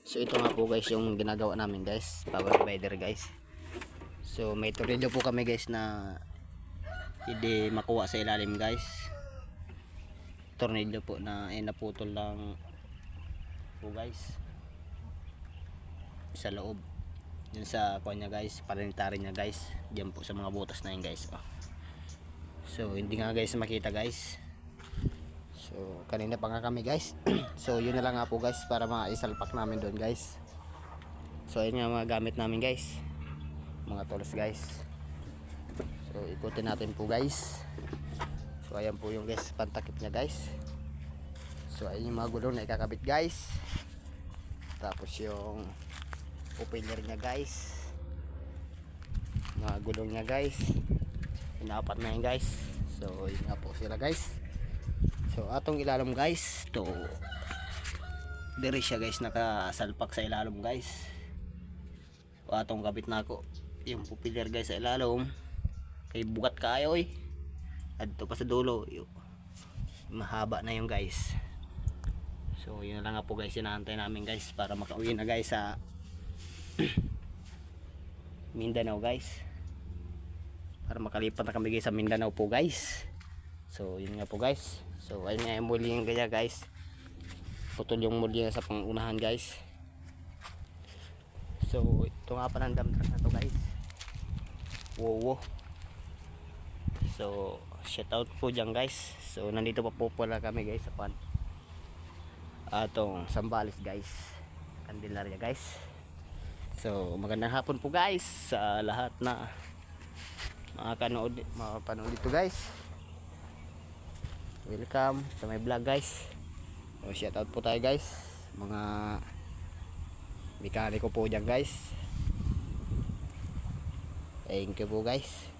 So ito nga po guys yung ginagawa namin guys, power divider guys. So may tornilyo po kami guys na hindi makuha sa ilalim guys. Tornilyo po na naputol lang po guys sa loob. Yun sa kanya guys, parinitary niya guys. Diyan po sa mga butas na yun guys. So hindi nga guys makita guys. So kanina pa nga kami guys. So yun na lang nga po guys para maisalpak namin doon guys. So ayun nga mga gamit namin guys, mga tools guys. So ikutin natin po guys. So ayan po yung guys pantakip niya guys. So ayun yung mga gulong na ikakabit guys. Tapos yung propeller niya guys, mga gulong niya guys, inapat na yun guys. So yun nga po sila guys. So atong ilalim guys to diri siya guys, nakasalpak sa ilalim guys. So atong kabit na ako yung propeller guys sa ilalim kay bugat kaayo adto pa sa dulo mahaba na yung guys. So yun lang nga po guys, inaantay namin guys para makauwi na guys sa Mindanao guys, para makalipat na kami guys sa Mindanao po guys. So yun nga po guys. So ayun nga yung muli yung gaya guys, putol yung muli sa pangunahan guys. So ito nga pa ng dump truck na to guys. Wow. So shout out po dyan guys. So nandito pa po pala kami guys sa atong Sambales guys, Candelaria guys. So magandang hapon po guys sa lahat na makapanood dito guys. Welcome sa my vlog guys. So shout out po tayo guys, mga mekaniko po dyan guys. Thank you po guys.